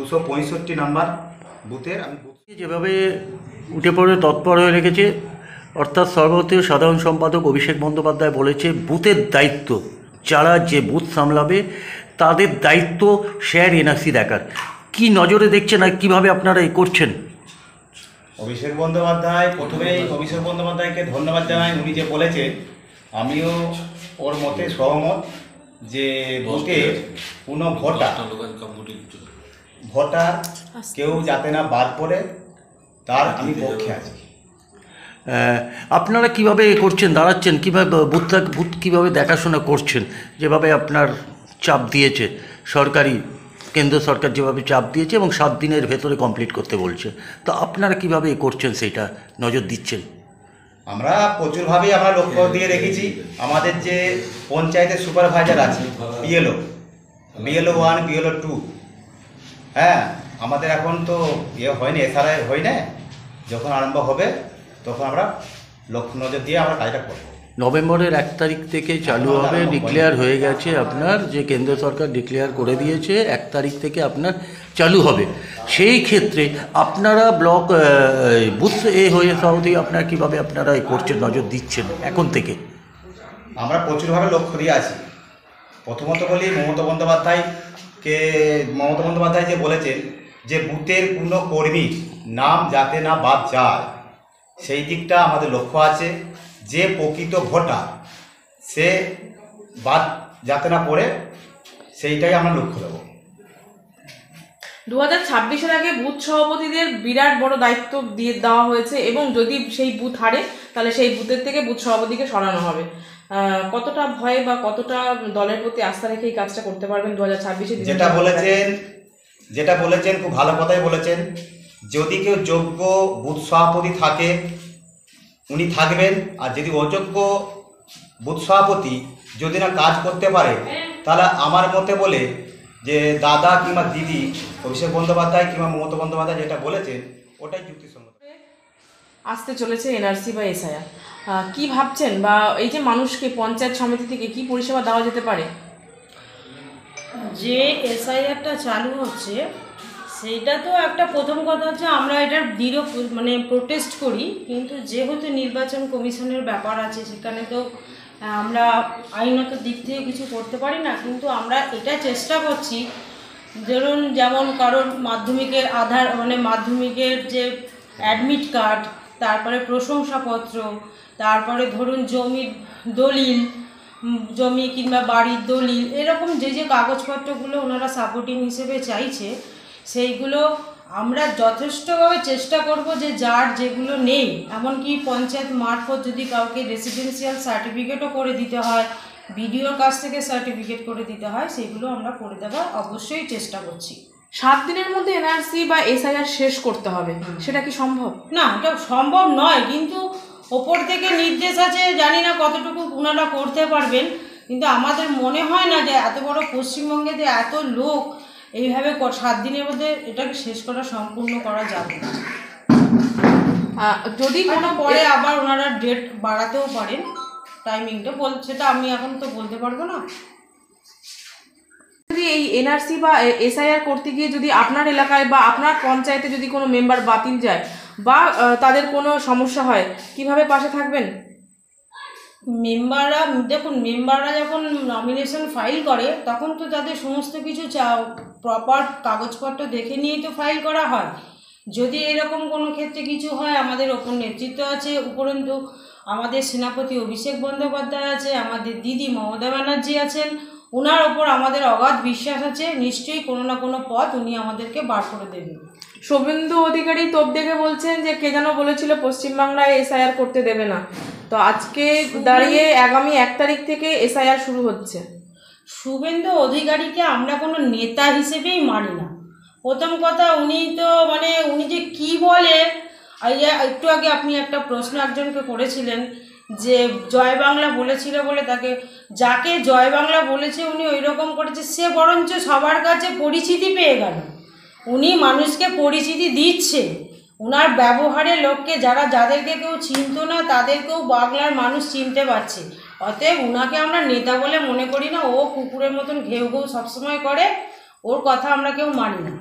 265 number বুথের আমি যেভাবে উঠে পড়ে তৎপর হয়ে রেখেছে, অর্থাৎ সর্বভারতীয় সাধারণ সম্পাদক অভিষেক বন্দ্যোপাধ্যায় বলেছে বুথের দায়িত্ব, যারা যে বুথ সামলাবে তাদের দায়িত্ব শেয়ার এনআরসি দেখার। কি নজরে দেখছেন আর কীভাবে আপনারা এই করছেন? অভিষেক বন্দ্যোপাধ্যায়, প্রথমেই অভিষেক বন্দ্যোপাধ্যায়কে ধন্যবাদ জানাই। উনি যে বলেছেন আমিও ওর মতে সহমত যে বুথে কোনো ভোটার কেউ যাতে না বাদ পড়ে, তার আমি পক্ষে আছি। আপনারা কিভাবে করছেন, দাঁড়াচ্ছেন কীভাবে, বুথ কীভাবে দেখাশোনা করছেন? যেভাবে আপনার চাপ দিয়েছে সরকারি, কেন্দ্র সরকার যেভাবে চাপ দিয়েছে এবং 7 দিনের ভেতরে কমপ্লিট করতে বলছে, তো আপনারা কিভাবে করছেন সেইটা নজর দিচ্ছেন? আমরা প্রচুরভাবেই আমরা লক্ষ্য দিয়ে রেখেছি। আমাদের যে পঞ্চায়েতের সুপারভাইজার আছে, বিএলও 1, বিএলও 2, হ্যাঁ, আমাদের এখন তো হয়নি, এসআরআই হয় না। যখন আরম্ভ হবে তখন আমরা লক্ষ্য নজর দিয়ে আমরা কাজটা করব। নভেম্বরের 1 তারিখ থেকে চালু হবে, ডিক্লেয়ার হয়ে গেছে আপনার, যে কেন্দ্র সরকার ডিক্লেয়ার করে দিয়েছে 1 তারিখ থেকে আপনার চালু হবে। সেই ক্ষেত্রে আপনারা ব্লক বুথ হয়ে সভাপতি আপনারা কীভাবে আপনারা করছেন, নজর দিচ্ছেন এখন থেকে? আমরা প্রচুরভাবে লক্ষ্য দিয়ে আছি। প্রথমত বলি, মমতা বন্দ্যোপাধ্যায় যে বলেছেন যে বুথের কোনো কর্মীর নাম যাতে না বাদ যায়, সেই দিকটা আমাদের লক্ষ্য আছে। যে প্রকৃত ভোটার সে বাদ যাতে না পড়ে, সেইটাই আমরা লক্ষ্য দেব। 2026-এর আগে বুথ সভাপতিদের বিরাট বড় দায়িত্ব দিয়ে দেওয়া হয়েছে এবং যদি সেই বুথ হারে তাহলে সেই বুথের থেকে বুথ সভাপতিকে সরানো হবে। কতটা ভয় বা কতটা দলের প্রতি আস্থা রেখে এই কাজটা করতে পারবেন 2026-এ? যেটা বলেছেন খুব ভালো কথাই বলেছেন। যদি কেউ যোগ্য বুথ সভাপতি থাকে উনি থাকবেন, আর যদি অযোগ্য বুথ সভাপতি যদি না কাজ করতে পারে, তাহলে আমার মতে বলে যে দাদা কিংবা দিদি অভিষেক বন্দ্যোপাধ্যায় কিংবা মমতা বন্দ্যোপাধ্যায় যেটা বলেছেন ওটাই যুক্তিসঙ্গত। আসতে চলেছে এনআরসি বা এসআইআর, কি ভাবছেন? বা এই যে মানুষকে পঞ্চায়েত সমিতি থেকে কি পরিষেবা দেওয়া যেতে পারে? যে এসআইআরটা চালু হচ্ছে সেইটা তো একটা প্রথম কথা হচ্ছে আমরা এটার দৃঢ় প্রোটেস্ট করি, কিন্তু যেহেতু নির্বাচন কমিশনের ব্যাপার আছে সেখানে তো আমরা আইনত দিক থেকে কিছু করতে পারি না। কিন্তু আমরা এটা চেষ্টা করছি, যেমন কারণ মাধ্যমিকের মাধ্যমিকের যে অ্যাডমিট কার্ড, তারপরে প্রশংসাপত্র, তারপরে ধরুন জমির দলিল, জমি কিংবা বাড়ির দলিল, এরকম যে কাগজপত্রগুলো ওনারা সাপোর্টিং হিসেবে চাইছে সেইগুলো আমরা যথেষ্টভাবে চেষ্টা করব যে যার যেগুলো নেই, এমনকি পঞ্চায়েত মারফত যদি কাউকে রেসিডেন্সিয়াল সার্টিফিকেটও করে দিতে হয়, বিডিওর কাছ থেকে সার্টিফিকেট করে দিতে হয়, সেগুলো আমরা করে দেওয়ার অবশ্যই চেষ্টা করছি। 7 দিনের মধ্যে এনআরসি বা এসআইআর শেষ করতে হবে, সেটা কি সম্ভব? না, এটা সম্ভব নয়, কিন্তু ওপর থেকে নির্দেশ আছে, জানি না কতটুকু ওনারা করতে পারবেন, কিন্তু আমাদের মনে হয় না যে এত বড় পশ্চিমবঙ্গে যে এত লোক এইভাবে 7 দিনের মধ্যে এটাকে শেষ করা সম্পূর্ণ করা যাবে না। যদি কোনো পরে আবার ওনারা ডেট বাড়াতেও পারেন, টাইমিংটা সেটা আমি এখন তো বলতে পারবো না। যদি এই এনআরসি বা এসআইআর করতে গিয়ে যদি আপনার এলাকায় বা আপনার পঞ্চায়েতে যদি কোনো মেম্বার বাতিল যায় বা তাদের কোনো সমস্যা হয়, কিভাবে পাশে থাকবেন? মেম্বাররা যখন নমিনেশন ফাইল করে তখন তো তাদের সমস্ত কিছু প্রপার কাগজপত্র দেখে নিয়েই তো ফাইল করা হয়। যদি এরকম কোনো ক্ষেত্রে কিছু হয়, আমাদের ওপর নেতৃত্ব আছে, উপরন্তু আমাদের সেনাপতি অভিষেক বন্দ্যোপাধ্যায় আছে, আমাদের দিদি মমতা ব্যানার্জি আছেন, ওনার ওপর আমাদের অগাধ বিশ্বাস আছে, নিশ্চয়ই কোনো না কোনো পথ উনি আমাদেরকে বার করে দেবেন। শুভেন্দু অধিকারী তোপ দেখে বলছেন যে কে যেন বলেছিল পশ্চিমবাংলায় এসআইআর করতে দেবে না, তো আজকে দাঁড়িয়ে আগামী 1 তারিখ থেকে এসআইআর শুরু হচ্ছে। শুভেন্দু অধিকারীকে আমরা কোনো নেতা হিসেবেই মানি না। প্রথম কথা, উনি তো উনি যে কি বলে, একটু আগে আপনি একটা প্রশ্ন একজনকে করেছিলেন যে জয় বাংলা বলেছিল বলে তাকে, যাকে জয় বাংলা বলেছে উনি ওই রকম করেছে, সে বরঞ্চ সবার কাছে পরিচিতি পেয়ে গেল। উনি মানুষকে পরিচিতি দিচ্ছে, ওনার ব্যবহারে লোককে যাদেরকে কেউ চিনত না তাদেরকেও বাংলার মানুষ চিনতে পারছে। অতএব ওনাকে আমরা নেতা বলে মনে করি না। ও কুকুরের মতন ঘেউ ঘেউ সবসময় করে, ওর কথা আমরা কেউ মানি না।